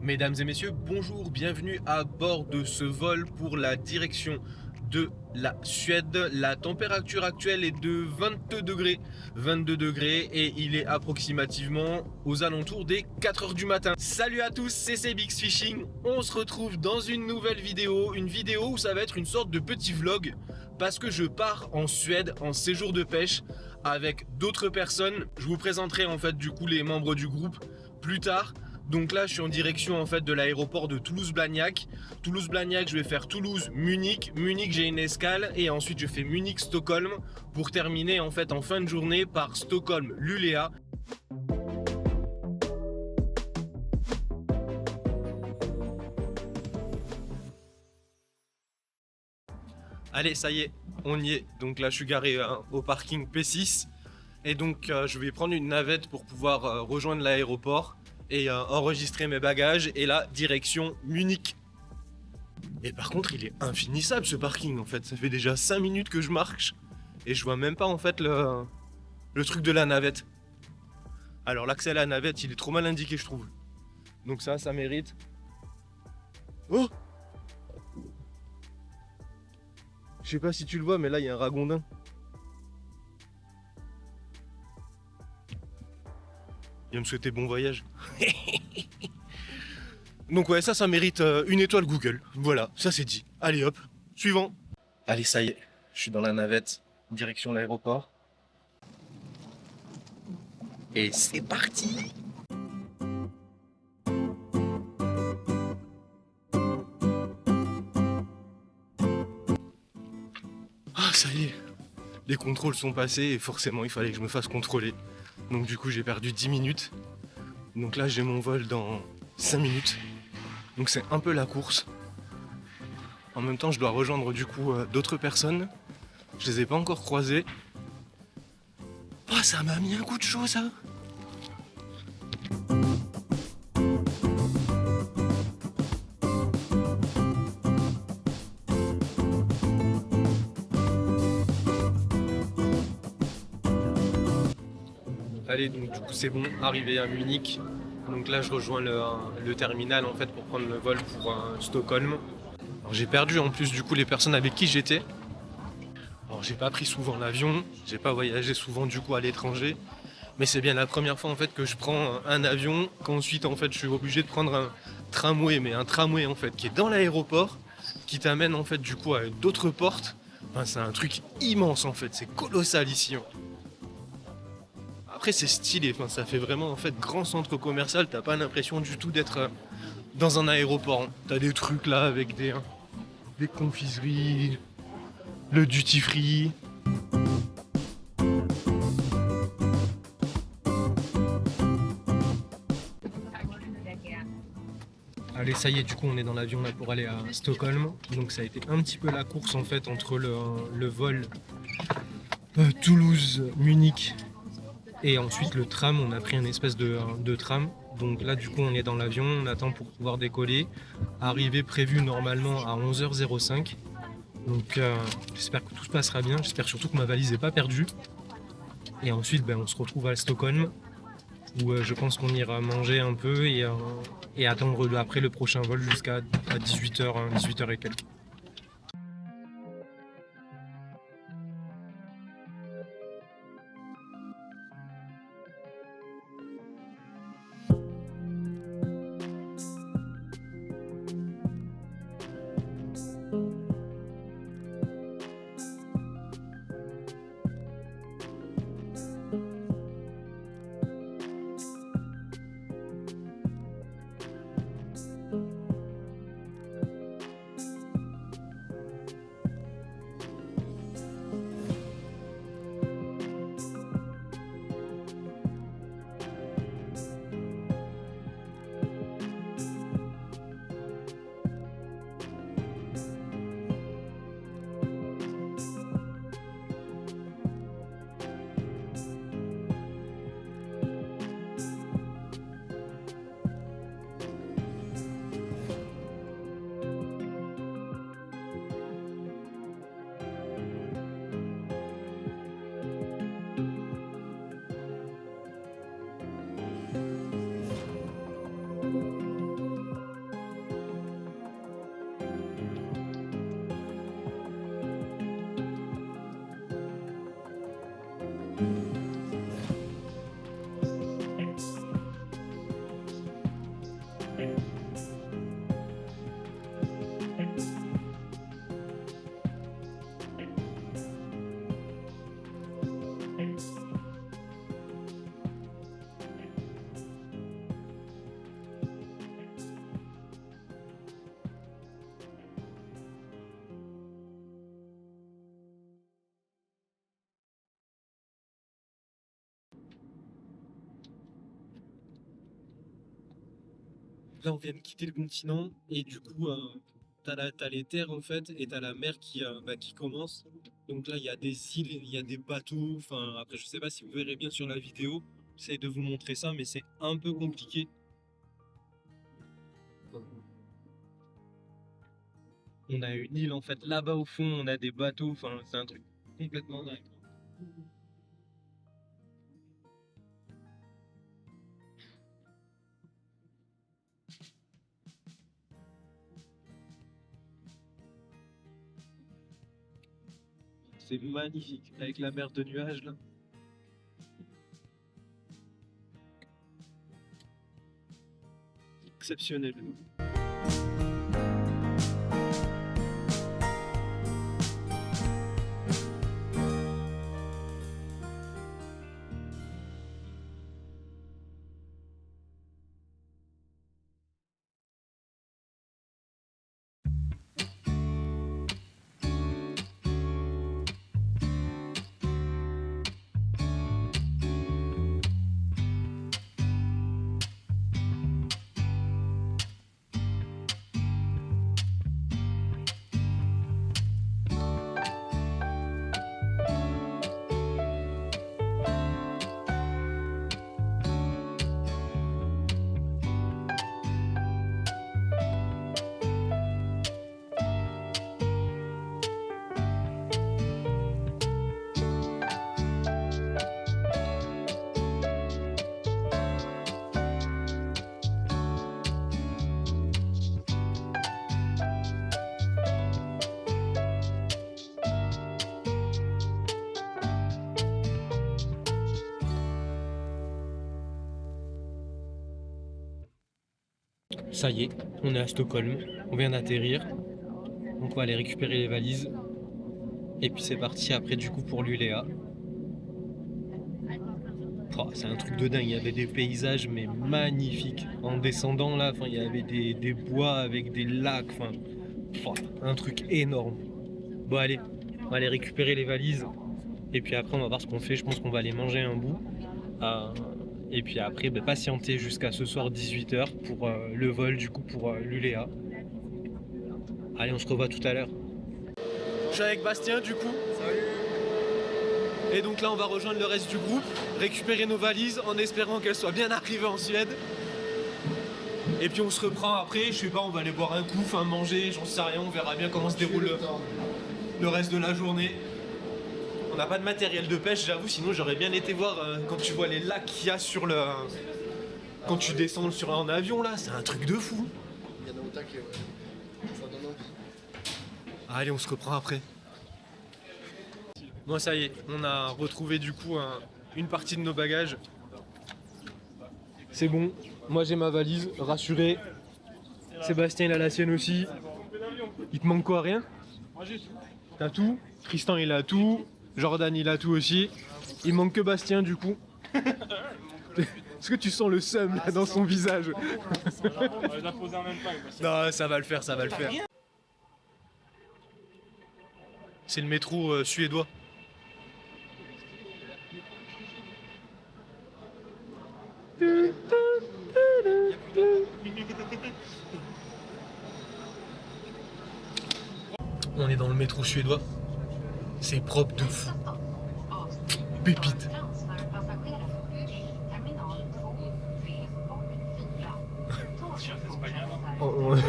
Mesdames et messieurs, bonjour, bienvenue à bord de ce vol pour la direction de la Suède. La température actuelle est de 22 degrés et il est approximativement aux alentours des 4 heures du matin. Salut à tous, c'est CBX Fishing. On se retrouve dans une nouvelle vidéo, une vidéo où ça va être une sorte de petit vlog parce que je pars en Suède en séjour de pêche avec d'autres personnes. Je vous présenterai en fait du coup les membres du groupe plus tard. Donc là je suis en direction en fait de l'aéroport de Toulouse-Blagnac. Toulouse-Blagnac, je vais faire Toulouse-Munich. Munich, j'ai une escale et ensuite je fais Munich-Stockholm pour terminer en fait en fin de journée par Stockholm-Luleå. Allez, ça y est, on y est. Donc là je suis garé au parking P6 et donc je vais prendre une navette pour pouvoir rejoindre l'aéroport et enregistrer mes bagages, et là, direction Munich. Et par contre, il est infinissable ce parking en fait, ça fait déjà 5 minutes que je marche et je vois même pas en fait le truc de la navette. Alors l'accès à la navette, il est trop mal indiqué je trouve. Donc ça mérite. Oh! Je sais pas si tu le vois, mais là il y a un ragondin. Il va me souhaiter bon voyage. Donc ouais, ça mérite une étoile Google. Voilà, ça c'est dit. Allez hop, suivant. Allez, ça y est, je suis dans la navette, direction l'aéroport. Et c'est parti! Ah, ça y est, les contrôles sont passés et forcément il fallait que je me fasse contrôler. Donc du coup j'ai perdu 10 minutes. Donc là j'ai mon vol dans 5 minutes. Donc c'est un peu la course. En même temps je dois rejoindre du coup d'autres personnes. Je les ai pas encore croisées. Oh, ça m'a mis un coup de chaud ça! Allez, donc du coup c'est bon, arrivé à Munich. Donc là je rejoins le terminal en fait pour prendre le vol pour Stockholm. Alors j'ai perdu en plus du coup les personnes avec qui j'étais. Alors j'ai pas pris souvent l'avion, j'ai pas voyagé souvent du coup à l'étranger. Mais c'est bien la première fois en fait que je prends un avion, qu'ensuite en fait je suis obligé de prendre un tramway, mais un tramway en fait qui est dans l'aéroport, qui t'amène en fait du coup à d'autres portes. Enfin, c'est un truc immense en fait, c'est colossal ici. Après c'est stylé, enfin, ça fait vraiment en fait grand centre commercial, t'as pas l'impression du tout d'être dans un aéroport. T'as des trucs là avec des confiseries, le duty free. Allez, ça y est, du coup on est dans l'avion là pour aller à Stockholm. Donc ça a été un petit peu la course en fait entre le vol Toulouse-Munich et ensuite le tram. On a pris une espèce de tram. Donc là du coup on est dans l'avion, on attend pour pouvoir décoller. Arrivée prévue normalement à 11h05. Donc j'espère que tout se passera bien, j'espère surtout que ma valise n'est pas perdue. Et ensuite on se retrouve à Stockholm où je pense qu'on ira manger un peu et attendre après le prochain vol jusqu'à 18h, 18h et quelques. Là, on vient de quitter le continent et du coup, t'as les terres en fait et t'as la mer qui commence. Donc là, il y a des îles, il y a des bateaux. Enfin, après, je sais pas si vous verrez bien sur la vidéo. J'essaie de vous montrer ça, mais c'est un peu compliqué. On a une île en fait là-bas au fond, on a des bateaux. Enfin, c'est un truc complètement dingue. C'est magnifique avec la mer de nuages là. Exceptionnel. Ça y est, on est à Stockholm, on vient d'atterrir, donc on va aller récupérer les valises, et puis c'est parti après du coup pour l'Uléa. Oh, c'est un truc de dingue, il y avait des paysages mais magnifiques. En descendant là, il y avait des bois avec des lacs, un truc énorme. Bon allez, on va aller récupérer les valises, et puis après on va voir ce qu'on fait, je pense qu'on va aller manger un bout. Et puis après, patienter jusqu'à ce soir 18h pour le vol du coup pour l'Uléa. Allez, on se revoit tout à l'heure. Je suis avec Bastien du coup. Salut. Et donc là, on va rejoindre le reste du groupe, récupérer nos valises en espérant qu'elles soient bien arrivées en Suède. Et puis on se reprend après, je sais pas, on va aller boire un coup, manger, j'en sais rien, on verra bien comment se déroule le reste de la journée. On n'a pas de matériel de pêche, j'avoue, sinon j'aurais bien été voir quand tu vois les lacs qu'il y a sur le... Quand tu descends en avion là, c'est un truc de fou. Il y en a au taquet, ouais. Ça donne envie. Allez, on se reprend après. Bon, ça y est, on a retrouvé du coup une partie de nos bagages. C'est bon, moi j'ai ma valise, rassuré. Sébastien il a la sienne aussi. Il te manque quoi, rien? T'as tout? Tristan il a tout. Jordan il a tout aussi. Il manque que Bastien du coup. Est-ce que tu sens le seum là dans son visage? Non, ça va le faire, ça va le faire. C'est le métro suédois. On est dans le métro suédois. C'est propre de fou. Pépite.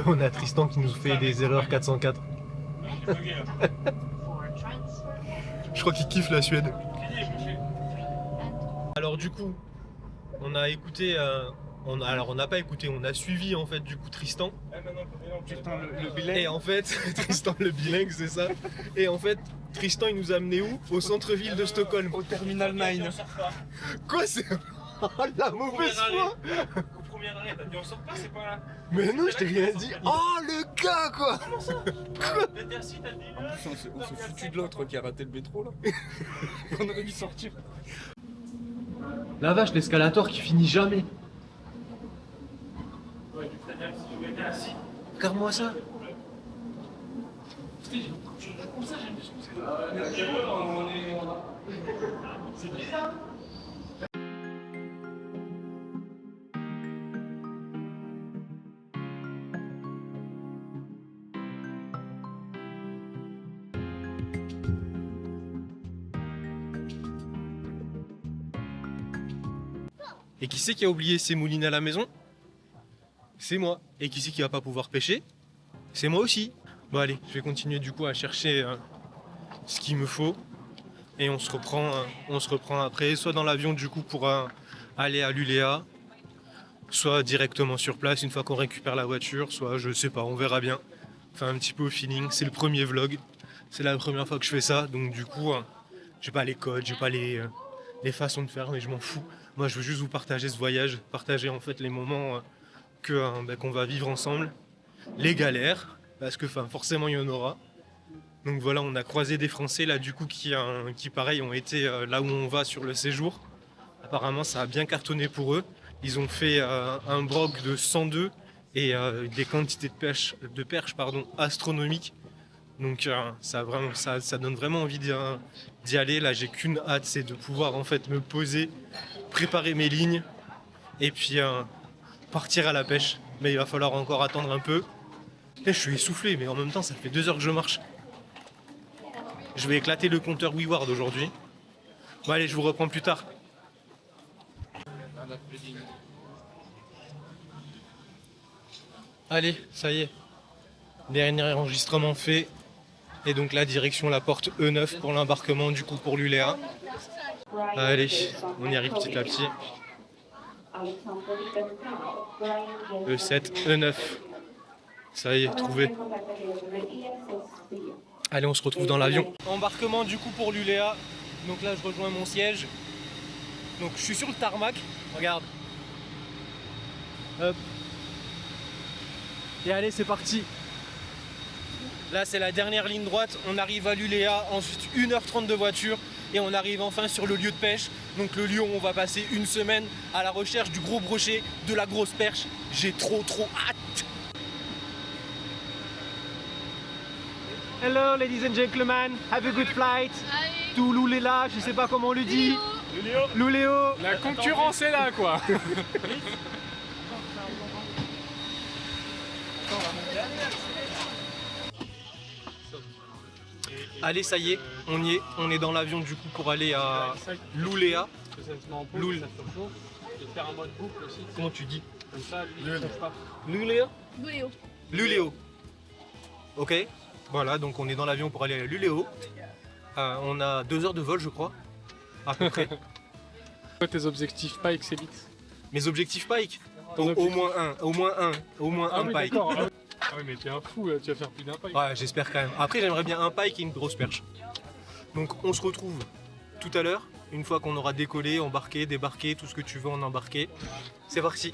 On a Tristan qui nous fait des erreurs 404. Je crois qu'il kiffe la Suède. Alors du coup, on a écouté... Alors on n'a pas écouté, on a suivi en fait du coup Tristan. Tristan le bilingue. Et en fait, Tristan le bilingue, c'est ça. Et en fait, Tristan il nous a amené où? Au centre-ville de Stockholm. Au Terminal 9. Quoi c'est... La mauvaise foi. Au premier arrêt, t'as dit on sort pas, c'est pas là. Mais non, je t'ai rien dit. Oh le gars quoi. Comment ça? Merci, t'as dit là. On s'est foutu de l'autre qui a raté le métro là. On aurait dû sortir. La vache, l'escalator qui finit jamais. Regarde-moi ça. C'est bizarre. Et qui c'est qui a oublié ses moulines à la maison? C'est moi. Et qui c'est qui va pas pouvoir pêcher? C'est moi aussi. Bon allez, je vais continuer du coup à chercher ce qu'il me faut. Et on se reprend après, soit dans l'avion du coup pour aller à l'Uléa, soit directement sur place une fois qu'on récupère la voiture, soit je sais pas, on verra bien. Enfin un petit peu au feeling, c'est le premier vlog, c'est la première fois que je fais ça, donc du coup, j'ai pas les codes, j'ai pas les façons de faire, mais je m'en fous. Moi je veux juste vous partager ce voyage, partager en fait les moments qu'on va vivre ensemble, les galères, parce que forcément il y en aura. Donc voilà, on a croisé des Français là du coup qui pareil ont été là où on va sur le séjour. Apparemment ça a bien cartonné pour eux. Ils ont fait un broc de 102 et des quantités de perches astronomiques. Donc ça donne vraiment envie d'y aller. Là j'ai qu'une hâte, c'est de pouvoir en fait me poser, préparer mes lignes et puis partir à la pêche. Mais il va falloir encore attendre un peu. Et je suis essoufflé, mais en même temps ça fait 2 heures que je marche. Je vais éclater le compteur WeWard aujourd'hui. Bon allez, je vous reprends plus tard. Allez, ça y est. Dernier enregistrement fait. Et donc là, direction la porte E9 pour l'embarquement du coup pour l'Uléa. Allez, on y arrive petit à petit. E7, E9. Ça y est, trouvé. Allez, on se retrouve dans l'avion. Embarquement du coup pour l'Uléa. Donc là, je rejoins mon siège. Donc je suis sur le tarmac. Regarde. Hop. Et allez, c'est parti. Là, c'est la dernière ligne droite. On arrive à l'Uléa. Ensuite, 1h30 de voiture. Et on arrive enfin sur le lieu de pêche. Donc le lieu où on va passer une semaine à la recherche du gros brochet, de la grosse perche. J'ai trop hâte. Hello ladies and gentlemen, have a good flight. Allez. To l'Uléa, je sais pas comment on le dit. L'Uléo. La concurrence est là, quoi. Allez, ça y est, on y est. On est dans l'avion du coup pour aller à l'Uléa. Loul. Faire un mode boucle aussi. Comment tu dis? Comme ça, lui, il touche pas. L'Uléa? Léo. L'Uléo. Ok. Voilà, donc on est dans l'avion pour aller à l'Uléo. On a 2 heures de vol, je crois, à peu près. Quoi tes objectifs Pike, Célix? Mes objectifs Pike, au moins un Pike. D'accord. Ah ouais, mais t'es un fou, tu vas faire plus d'un Pike. Ouais, j'espère quand même. Après, j'aimerais bien un Pike et une grosse perche. Donc on se retrouve tout à l'heure, une fois qu'on aura décollé, embarqué, débarqué, tout ce que tu veux en embarquer. C'est parti.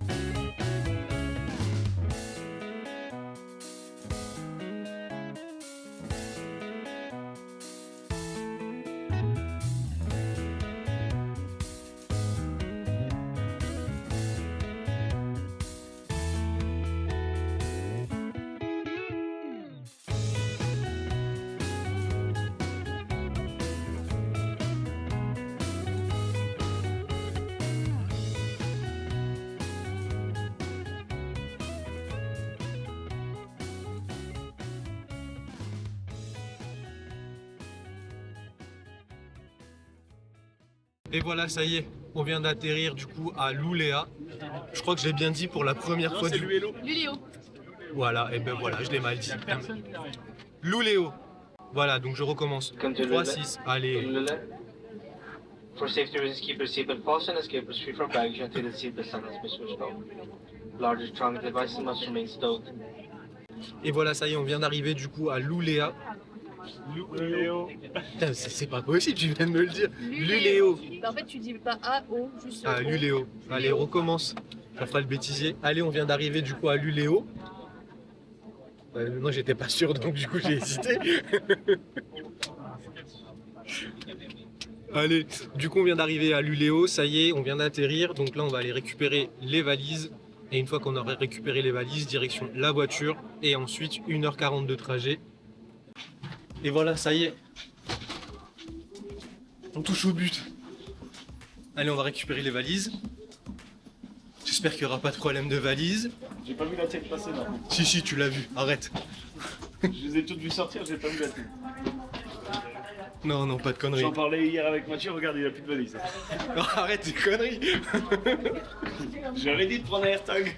Et voilà, ça y est, on vient d'atterrir du coup à l'Uléa. Je crois que je l'ai bien dit pour la première fois. Luléo. Voilà, et ben voilà, je l'ai mal dit. L'Uléo. Voilà, donc je recommence. 3, 6, allez. For safety reasons, keep your seatbelt fastened, escape is free from baggage until the seatbelt sign has been switched off. Large electronic devices must remain stowed. Et voilà, ça y est, on vient d'arriver du coup à l'Uléa. Putain, c'est pas possible, tu viens de me le dire. L'Uléo. En fait, tu dis pas A, O, juste Ah, O. l'Uléo. Allez, recommence. Ça fera le bêtisier. Allez, on vient d'arriver du coup à l'Uléo. Non, j'étais pas sûr, donc du coup j'ai hésité. Allez, du coup on vient d'arriver à l'Uléo, ça y est, on vient d'atterrir. Donc là on va aller récupérer les valises. Et une fois qu'on aura récupéré les valises, direction la voiture. Et ensuite 1h40 de trajet. Et voilà, ça y est. On touche au but. Allez, on va récupérer les valises. J'espère qu'il n'y aura pas de problème de valises. J'ai pas vu la tienne passer là. Si, tu l'as vu, arrête. Je les ai toutes vues sortir, j'ai pas vu la tienne. Non, pas de conneries. J'en parlais hier avec Mathieu, regarde, il a plus de valise. Non, arrête tes conneries. J'avais dit de prendre un AirTag.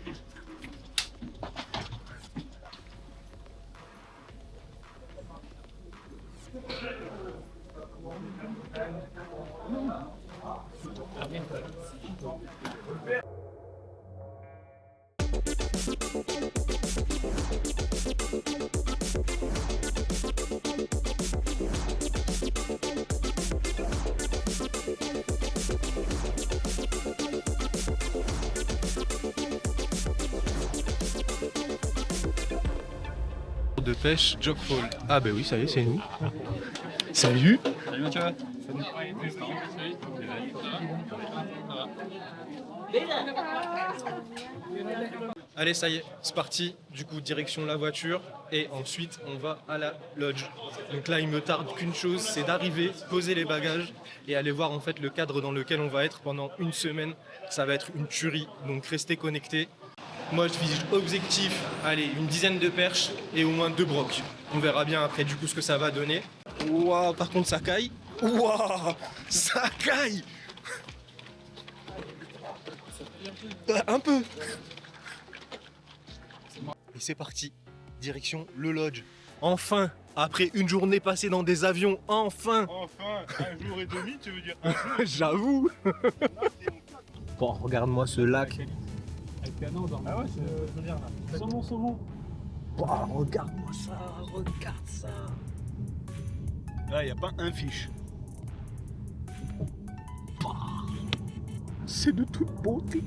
De pêche, Jogfall. Ah bah oui, ça y est, c'est nous. Salut. Salut Mathieu. Allez, ça y est, c'est parti. Du coup, direction la voiture et ensuite on va à la lodge. Donc là, il me tarde qu'une chose, c'est d'arriver, poser les bagages et aller voir en fait le cadre dans lequel on va être pendant une semaine. Ça va être une tuerie, donc restez connectés. Moi, je vise objectif, allez, une dizaine de perches et au moins 2 brocs. On verra bien après du coup ce que ça va donner. Ouah, par contre, ça caille. Ouah, ça caille. Un peu. Et c'est parti, direction le lodge. Enfin, après une journée passée dans des avions, enfin. Enfin, un jour et demi, tu veux dire? J'avoue. Bon, regarde-moi ce lac. Ah ouais, c'est bien là. Saumon. Wow, regarde-moi ça, regarde ça. Là, y a pas un fiche. C'est de toute beauté.